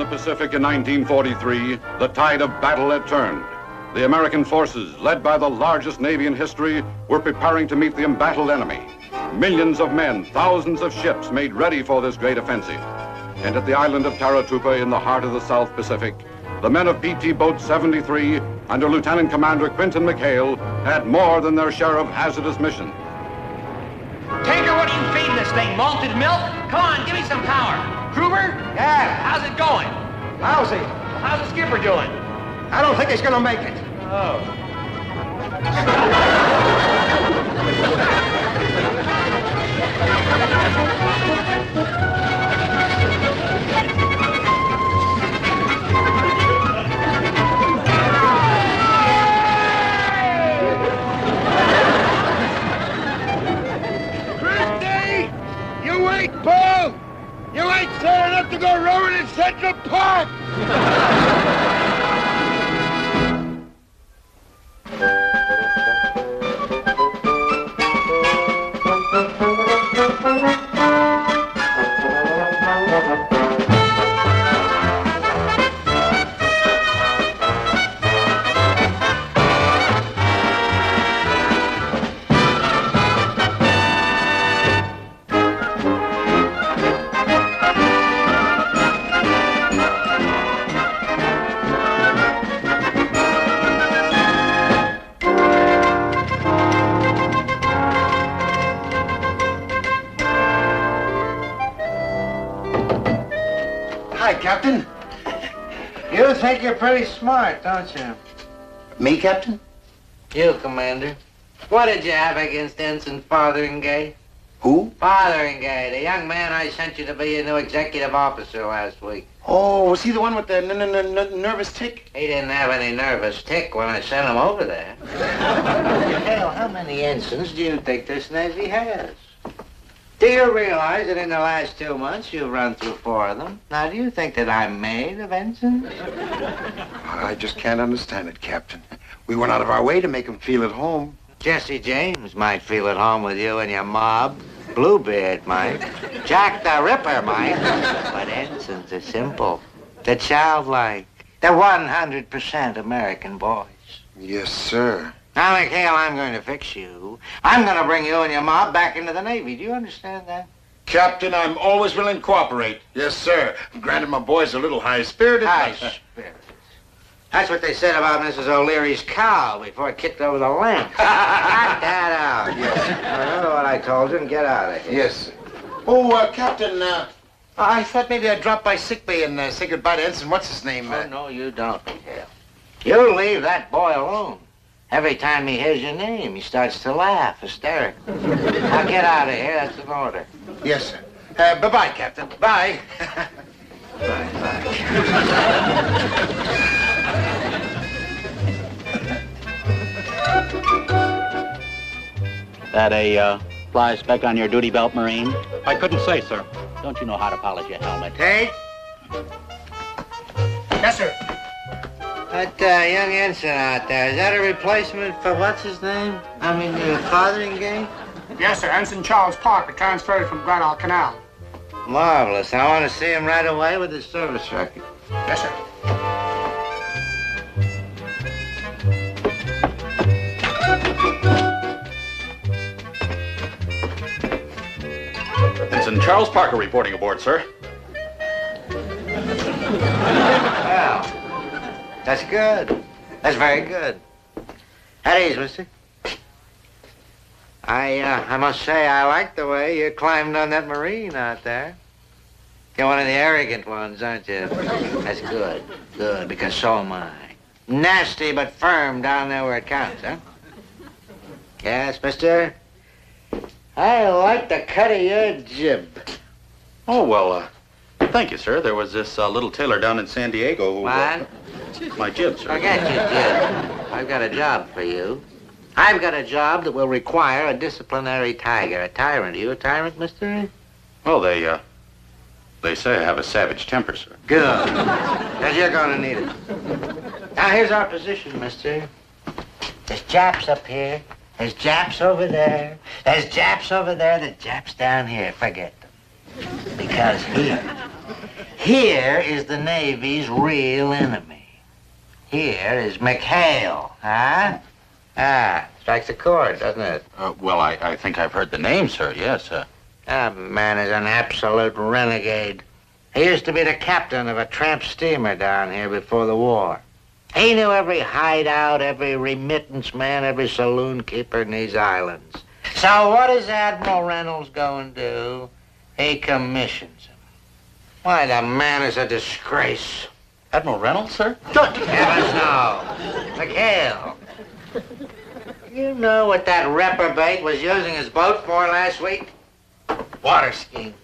the Pacific in 1943, the tide of battle had turned. The American forces, led by the largest Navy in history, were preparing to meet the embattled enemy. Millions of men, thousands of ships made ready for this great offensive. And at the island of Taratupa in the heart of the South Pacific, the men of PT Boat 73 under Lieutenant Commander Quinton McHale had more than their share of hazardous mission. Tinker, what are you feeding this thing? Malted milk? Come on, give me some power. Kruger? Yeah. How's it going? Lousy. How's the skipper doing? I don't think he's gonna make it. Oh. Christy! You wait, Paul! You ain't sad enough to go rowing in Central Park! Hi, Captain. You think you're pretty smart, don't you? Me, Captain? You, Commander. What did you have against Ensign Fotheringay? Who? Fotheringay, the young man I sent you to be your new executive officer last week. Oh, was he the one with the nervous tick? He didn't have any nervous tick when I sent him over there. Hell, how many ensigns do you think this Navy has? Do you realize that in the last 2 months you've run through 4 of them? Now, do you think that I'm made of ensigns? I just can't understand it, Captain. We went out of our way to make him feel at home. Jesse James might feel at home with you and your mob. Bluebeard might. Jack the Ripper might. But ensigns are simple. They're childlike. They're 100% American boys. Yes, sir. Now, McHale, I'm going to fix you. I'm going to bring you and your mob back into the Navy. Do you understand that? Captain, I'm always willing to cooperate. Yes, sir. Granted, my boy's a little high-spirited. High-spirited. That's what they said about Mrs. O'Leary's cow before it kicked over the lamp. Cut that out. Yes. Remember what I told you and get out of here. Yes, sir. Oh, Captain, I thought maybe I'd drop by sickbay and say goodbye to Ensign what's-his-name. Oh, no, you don't, McHale. You leave that boy alone. Every time he hears your name, he starts to laugh hysterically. Now get out of here. That's an order. Yes, sir. Bye-bye, Captain. Bye. Bye-bye. That a fly speck on your duty belt, Marine? I couldn't say, sir. Don't you know how to polish your helmet? Tate? Yes, sir. That young ensign out there, is that a replacement for what's his name? I mean, the Fotheringay? Yes, sir. Ensign Charles Parker transferred from Guadalcanal. Marvelous. I want to see him right away with his service record. Yes, sir. Ensign Charles Parker reporting aboard, sir. Well, that's good. That's very good. At ease, mister. I must say I like the way you climbed on that Marine out there. You're one of the arrogant ones, aren't you? That's good. Good, because so am I. Nasty but firm down there where it counts, huh? Yes, mister? I like the cut of your jib. Oh, well, thank you, sir. There was this little tailor down in San Diego who... What? My jib, sir. Forget your jib. I've got a job for you. I've got a job that will require a disciplinary tiger, a tyrant. Are you a tyrant, mister? Well, they say I have a savage temper, sir. Good. Because you're going to need it. Now, here's our position, mister. There's Japs up here. There's Japs over there. There's Japs over there. There's Japs down here. Forget them. Because Here is the Navy's real enemy. Here is McHale, huh? Ah, strikes a chord, doesn't it? Well, I think I've heard the name, sir. Yes, That man is an absolute renegade. He used to be the captain of a tramp steamer down here before the war. He knew every hideout, every remittance man, every saloon keeper in these islands. So what does Admiral Reynolds go and do? He commissions him. Why, the man is a disgrace. Admiral Reynolds, sir? Heavens no. McHale. You know what that reprobate was using his boat for last week? Water skiing.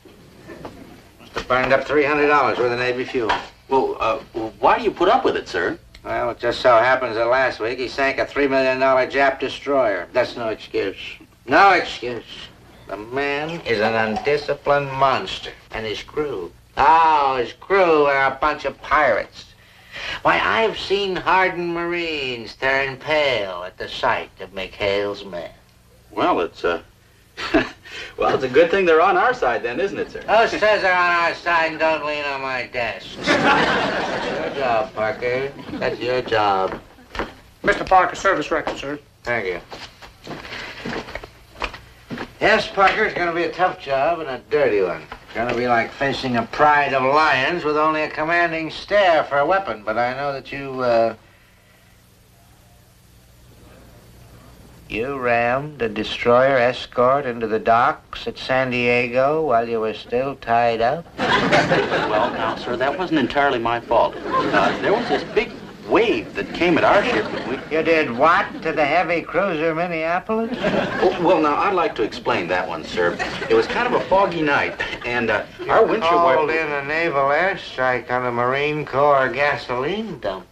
Must have burned up $300 worth of Navy fuel. Well, why do you put up with it, sir? Well, it just so happens that last week he sank a $3 million Jap destroyer. That's no excuse. No excuse. The man is an undisciplined monster. And his crew. Oh, his crew are a bunch of pirates. Why, I've seen hardened Marines turn pale at the sight of McHale's men. Well, it's well, it's a good thing they're on our side then, isn't it, sir? Who says they're on our side and don't lean on my desk? That's your job, Parker. That's your job. Mr. Parker, service record, sir. Thank you. Yes, Parker, it's going to be a tough job and a dirty one. It's going to be like facing a pride of lions with only a commanding stare for a weapon. But I know that you rammed a destroyer escort into the docks at San Diego while you were still tied up? Well, now, sir, that wasn't entirely my fault. There was this big wave that came at our ship and we... You did what to the heavy cruiser Minneapolis? Well, now, I'd like to explain that one, sir. It was kind of a foggy night, and our windshield called wiper... in a naval airstrike on a Marine Corps gasoline dump.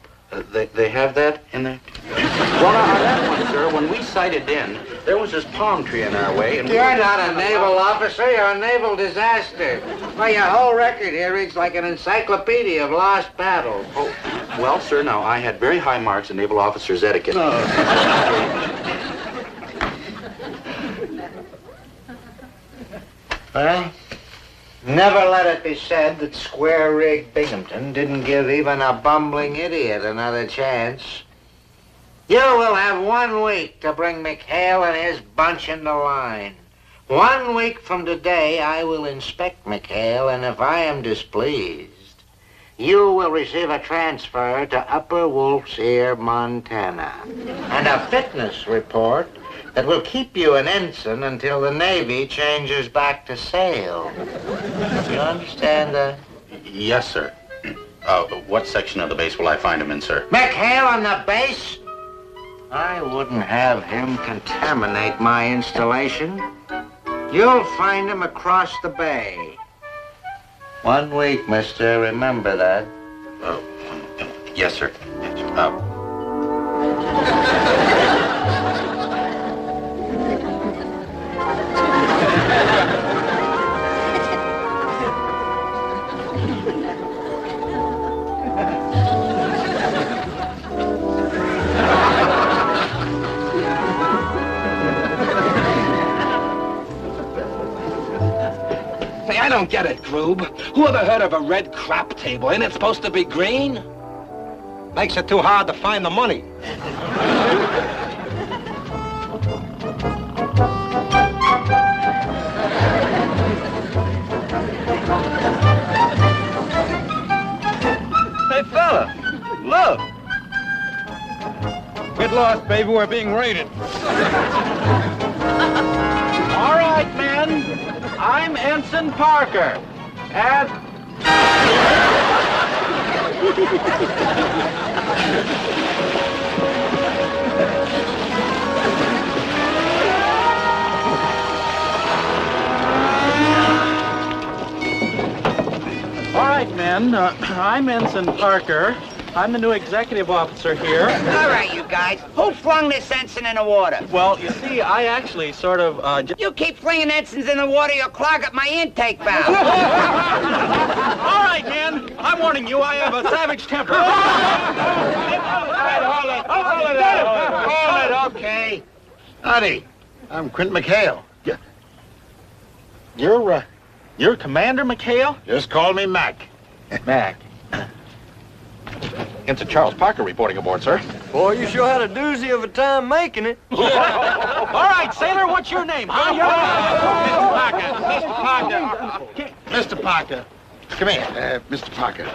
They have that in there? Well, now, on that one, sir, when we sighted in, there was this palm tree in our way, and... You're not a naval officer, you're a naval disaster. Why, your whole record here reads like an encyclopedia of lost battles. Oh, well, sir, now, I had very high marks in naval officer's etiquette. Well, never let it be said that square-rigged Binghamton didn't give even a bumbling idiot another chance. You will have 1 week to bring McHale and his bunch into line. 1 week from today, I will inspect McHale, and if I am displeased, you will receive a transfer to Upper Wolf's Ear, Montana, and a fitness report that will keep you an ensign until the Navy changes back to sail. You understand that? Yes, sir. What section of the base will I find him in, sir? McHale on the base? I wouldn't have him contaminate my installation. You'll find him across the bay. 1 week, mister. Remember that. Yes, sir. Say, I don't get it, Groob. Who ever heard of a red crap table? Ain't it supposed to be green? Makes it too hard to find the money. Hey, fella, look. Get lost, baby. We're being raided. All right, men. I'm Ensign Parker. And... All right, men. I'm Ensign Parker. I'm the new executive officer here. All right, you guys. Who flung this ensign in the water? Well, you see, I actually sort of, You keep flinging ensigns in the water, you'll clog up my intake valve. All right, man. I'm warning you, I have a savage temper. Hold it, okay. Howdy, I'm Quint McHale. You're Commander McHale? Just call me Mac. Mac. Ensign Charles Parker reporting aboard, sir. Boy, you sure had a doozy of a time making it. All right, sailor, what's your name, huh? Mr. Parker. Come here, Mr. Parker.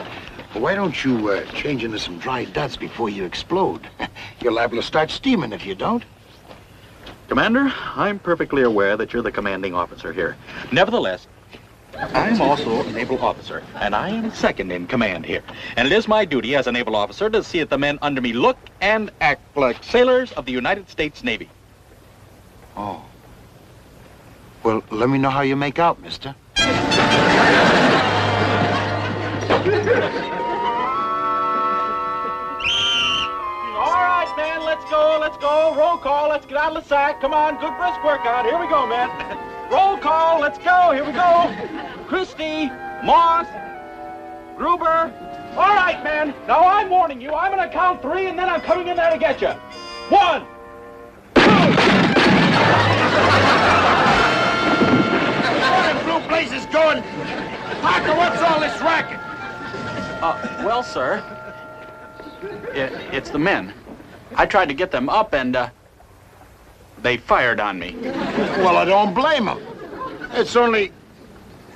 Why don't you change into some dry duds before you explode? You're liable to start steaming if you don't. Commander, I'm perfectly aware that you're the commanding officer here. Nevertheless, I'm also a naval officer, and I am second in command here. And it is my duty as a naval officer to see that the men under me look and act like sailors of the United States Navy. Oh. Well, let me know how you make out, mister. All right, man, let's go. Roll call, let's get out of the sack. Come on, good brisk workout. Here we go, man. Roll call, let's go. Here we go. Christie, Moss, Gruber. All right, man. Now I'm warning you. I'm going to count 3, and then I'm coming in there to get you. 1, 2. What in blue blazes going? Parker, what's all this racket? Well, sir, it's the men. I tried to get them up, and they fired on me. Well, I don't blame them. It's only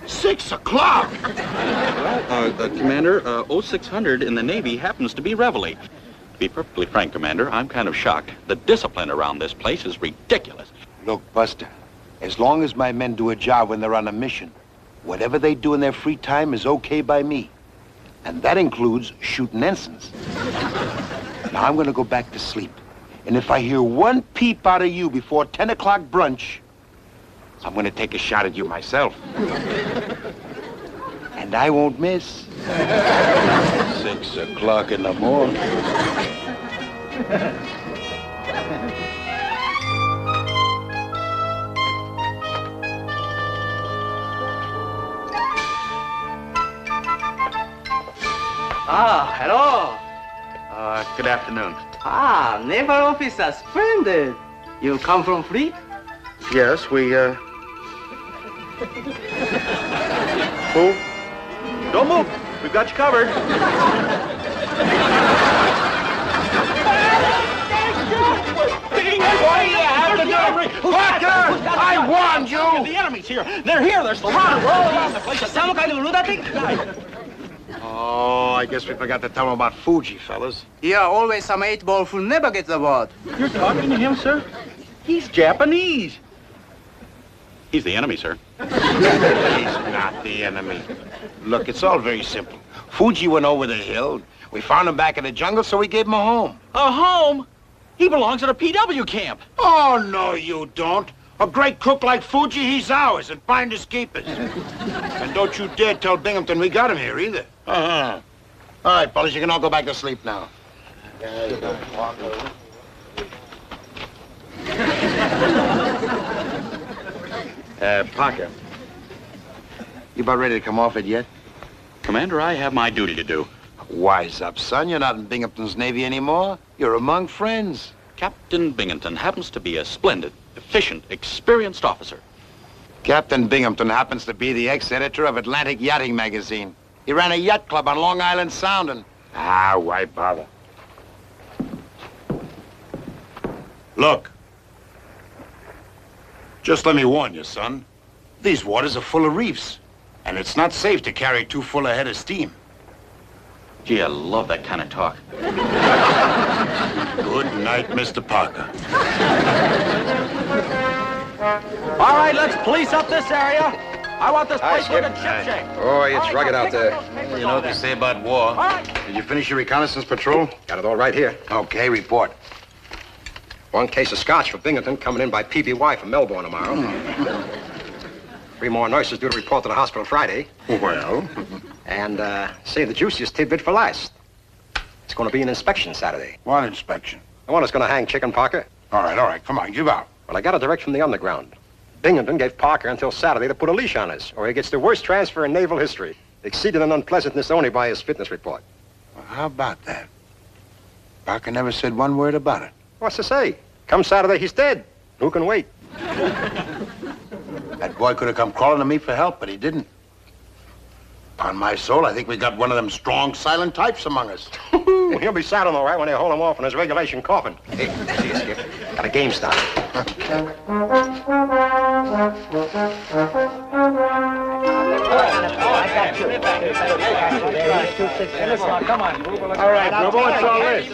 6 o'clock. Commander, 0600 in the Navy happens to be reveille. To be perfectly frank, Commander, I'm kind of shocked. The discipline around this place is ridiculous. Look, Buster, as long as my men do a job when they're on a mission, whatever they do in their free time is okay by me. And that includes shooting ensigns. Now I'm going to go back to sleep. And if I hear one peep out of you before 10 o'clock brunch, I'm going to take a shot at you myself. And I won't miss. 6 o'clock in the morning. Hello. Good afternoon. Naval officer, splendid. You come from fleet? Yes, we, Move. Don't move. We've got you covered. Parker, I warned you. The enemy's here. They're here. They're surrounded. We're all around the place. Some kind of lunatic? Oh, I guess we forgot to tell them about Fuji, fellas. Yeah, always some 8-ball who never gets the word. You're talking to him, sir? He's Japanese. He's the enemy, sir. He's not the enemy. Look, it's all very simple. Fuji went over the hill. We found him back in the jungle, so we gave him a home. A home? He belongs at a PW camp. Oh, no, you don't. A great cook like Fuji, he's ours, and finders keepers. And don't you dare tell Binghamton we got him here, either. Uh-huh. All right, fellas, you can all go back to sleep now. Parker. You about ready to come off it yet? Commander, I have my duty to do. Wise up, son. You're not in Binghamton's Navy anymore. You're among friends. Captain Binghamton happens to be a splendid, efficient, experienced officer. Captain Binghamton happens to be the ex-editor of Atlantic Yachting Magazine. He ran a yacht club on Long Island Sound and... why bother? Look. Just let me warn you, son. These waters are full of reefs. And it's not safe to carry too full a head of steam. Gee, I love that kind of talk. Good night, Mr. Parker. All right, let's police up this area. I want this place looking ship-shape. Boy, it's rugged out there. You know what they say about war. All right. Did you finish your reconnaissance patrol? Got it all right here. Okay, report. One case of scotch for Binghamton coming in by PBY from Melbourne tomorrow. 3 more nurses due to report to the hospital Friday. Well? And, save the juiciest tidbit for last. It's going to be an inspection Saturday. What inspection? The one that's going to hang Chicken Parker. All right, come on, give out. Well, I got it direct from the underground. Binghamton gave Parker until Saturday to put a leash on us, or he gets the worst transfer in naval history. Exceeded in unpleasantness only by his fitness report. Well, how about that? Parker never said one word about it. What's to say? Come Saturday, he's dead. Who can wait? That boy could have come crawling to me for help, but he didn't. Upon my soul, I think we got one of them strong, silent types among us. Well, he'll be saddled all right when they haul him off in his regulation coffin. Hey, see you, Skip. Got a game started. All right, Grubber, what's all this?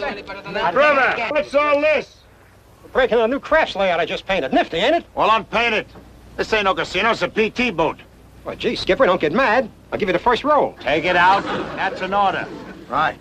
Brother, what's all this? Breaking a new crafts layout I just painted. Nifty, ain't it? Well, unpaint it. This ain't no casino, it's a PT boat. Well, gee, Skipper, don't get mad. I'll give you the first roll. Take it out. That's an order. Right.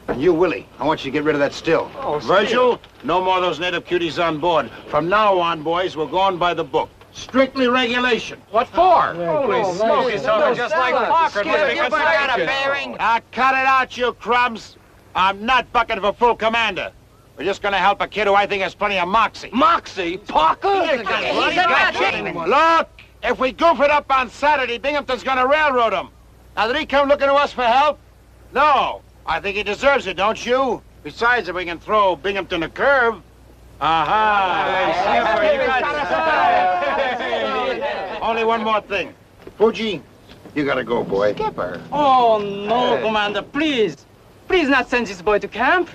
And you, Willie, I want you to get rid of that still. Oh, Virgil, no more of those native cuties on board. From now on, boys, we're going by the book. Strictly regulation. What for? Holy smokes, so just like Parker. You got a bearing? Cut it out, you crumbs. I'm not bucking for full commander. We're just gonna help a kid who I think has plenty of moxie. Moxie? Parker? Look, if we goof it up on Saturday, Binghamton's gonna railroad him. Now, did he come looking to us for help? No. I think he deserves it, don't you? Besides, if we can throw Binghamton a curve. Only one more thing. Fuji, you gotta go, boy. Skipper. Oh, no, Commander, please. Please not send this boy to camp.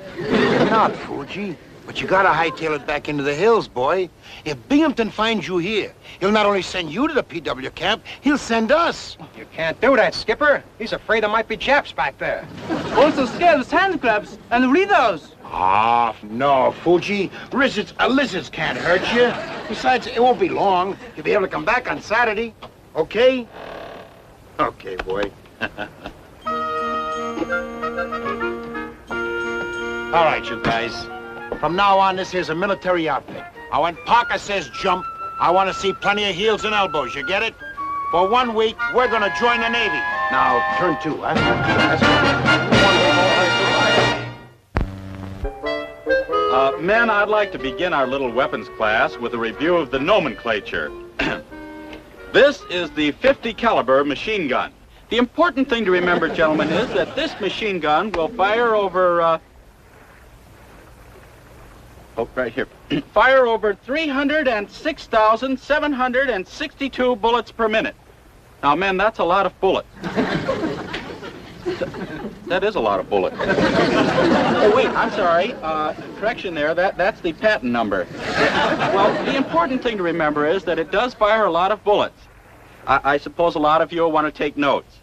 Not, Fuji. But you gotta hightail it back into the hills, boy. If Binghamton finds you here, he'll not only send you to the PW camp, he'll send us. You can't do that, Skipper. He's afraid there might be Japs back there. Also scared of sand crabs and Doritos. Ah, no, Fuji. Lizards can't hurt you. Besides, it won't be long. You'll be able to come back on Saturday. Okay? Okay, boy. All right, you guys. From now on, this here's a military outfit. Now, when Parker says jump, I want to see plenty of heels and elbows. You get it? For 1 week, we're going to join the Navy. Now, turn two, huh? That's Men, I'd like to begin our little weapons class with a review of the nomenclature. This is the .50 caliber machine gun. The important thing to remember, gentlemen, is that this machine gun will fire over, right here. Fire over 306,762 bullets per minute. Now, men, that's a lot of bullets. That is a lot of bullets. Oh, wait, I'm sorry. Correction there. That's the patent number. Well, the important thing to remember is that it does fire a lot of bullets. I suppose a lot of you will want to take notes.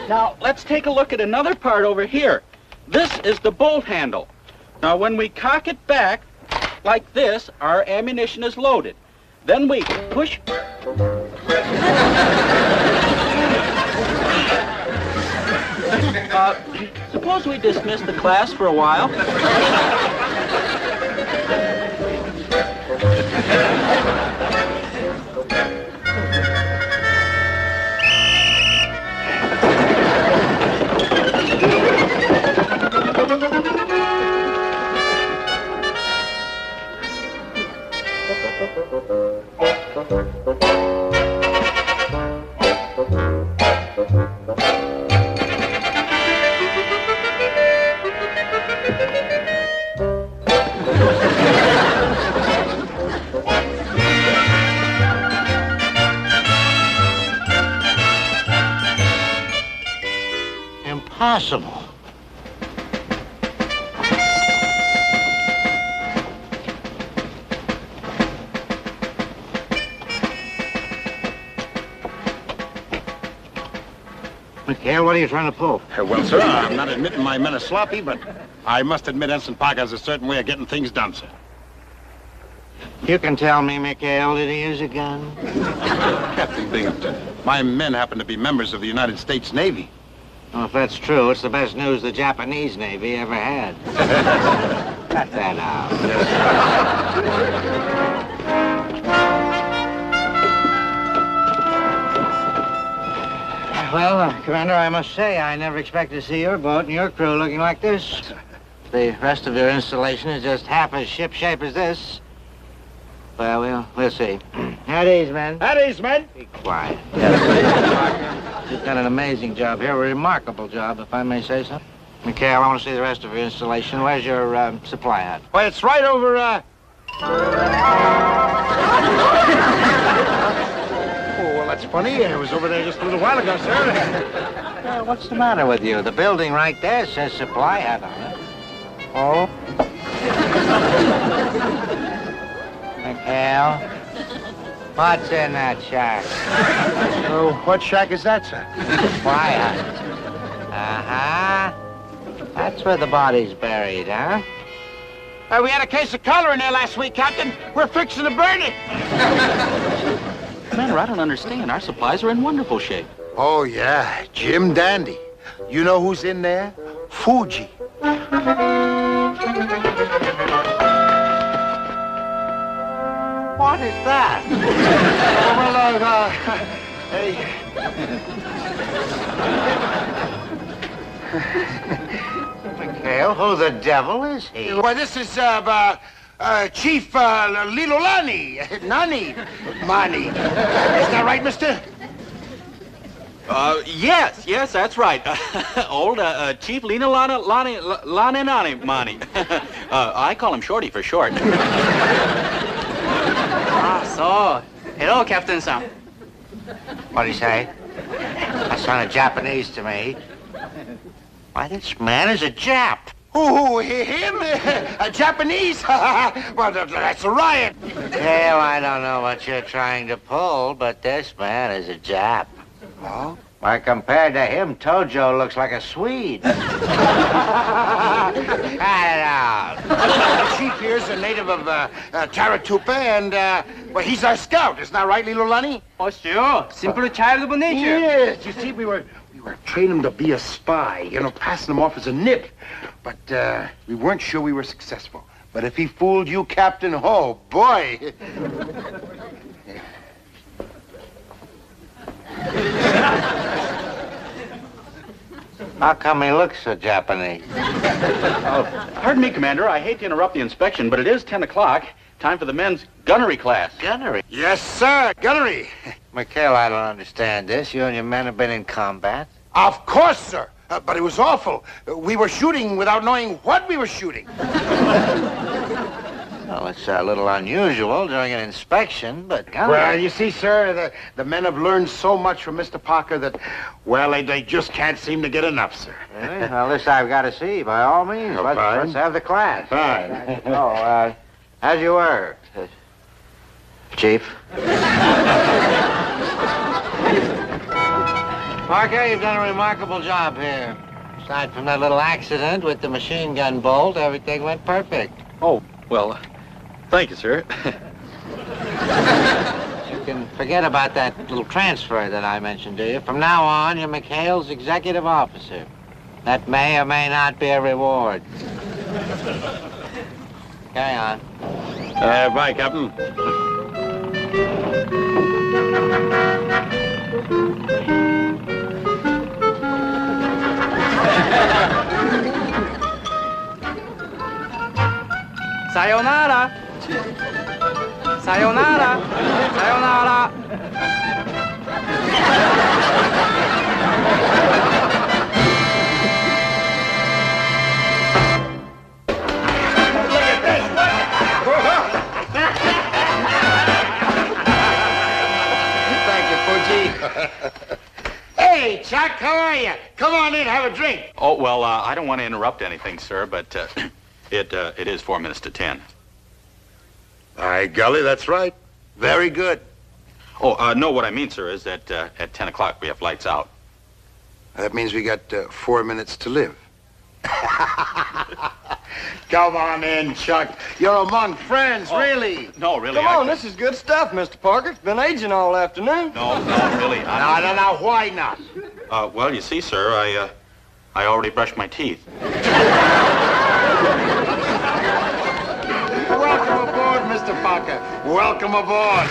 Now, let's take a look at another part over here. This is the bolt handle. Now, when we cock it back like this, our ammunition is loaded. Then we push... suppose we dismiss the class for a while. Impossible. Mikhail, what are you trying to pull? Well, sir, I'm not admitting my men are sloppy, but I must admit Ensign Parker has a certain way of getting things done, sir. You can tell me, Mikhail, did he use a gun? Captain Binghamton, my men happen to be members of the United States Navy. Well, if that's true, it's the best news the Japanese Navy ever had. Cut that out. Well, Commander, I must say, I never expected to see your boat and your crew looking like this. The rest of your installation is just half as shipshape as this. Well, we'll see. At ease, men. At ease, men. Be quiet. You've done an amazing job here, a remarkable job, if I may say so. Mikhail, I want to see the rest of your installation. Where's your supply hat? Well, it's right over, Oh, well, that's funny. I was over there just a little while ago, sir. What's the matter with you? The building right there says supply hut on it. Oh? Mikhail, what's in that shack? Oh, what shack is that, sir? Supply hut. Uh-huh. That's where the body's buried, huh? We had a case of cholera in there last week, Captain. We're fixing to burn it. Commander, I don't understand. Our supplies are in wonderful shape. Oh, yeah, Jim Dandy. You know who's in there? Fuji. What is that? Mikhail, who the devil is he? Why, this is, Chief, Lilolani. Nani. Mani. Is that right, mister? Yes, that's right. Old Chief Lina Lani Mani. I call him Shorty for short. So, hello, Captain Sam. What'd he say? That sounded Japanese to me. Why, this man is a Jap. Who, him? Japanese? Well, that's a riot. Hell, I don't know what you're trying to pull, but this man is a Jap. Oh? Why, compared to him, Tojo looks like a Swede. Cut it out. The chief here's a native of Taratupa, and, well, he's our scout. Isn't that right, Lilolani? Oh, sure. Simple child of nature. Yes, you see, we were training him to be a spy, you know, passing him off as a nip. But we weren't sure we were successful. But if he fooled you, Captain, oh, boy. How come he looks so Japanese? Pardon me, Commander. I hate to interrupt the inspection, but it is 10 o'clock. Time for the men's gunnery class. Gunnery? Yes, sir, gunnery. Mikhail, I don't understand this. You and your men have been in combat? Of course, sir. But it was awful. We were shooting without knowing what we were shooting. Well, it's a little unusual during an inspection, but... Well, you see, sir, the men have learned so much from Mr. Parker that, well, they just can't seem to get enough, sir. Really? Well, this I've got to see, by all means. Oh, Let's have the class. Fine. How's your work, Chief? Parker, you've done a remarkable job here. Aside from that little accident with the machine gun bolt, everything went perfect. Oh, well, thank you, sir. You can forget about that little transfer that I mentioned to you. From now on, you're Mikhail's executive officer. That may or may not be a reward. Carry on. Bye, Captain. Sayonara. Sayonara. Sayonara. Hey, Chuck, how are you? Come on in, have a drink. Oh, well, I don't want to interrupt anything, sir, but it is 4 minutes to 10. By golly, that's right. Very good. Oh, no, what I mean, sir, is that at 10 o'clock we have lights out. That means we got 4 minutes to live. Come on in, Chuck. You're among friends, really. No, really. Come on, this is good stuff, Mr. Parker. It's been aging all afternoon. No, really. No, why not? Well, you see, sir, I already brushed my teeth. Welcome aboard, Mr. Parker. Welcome aboard.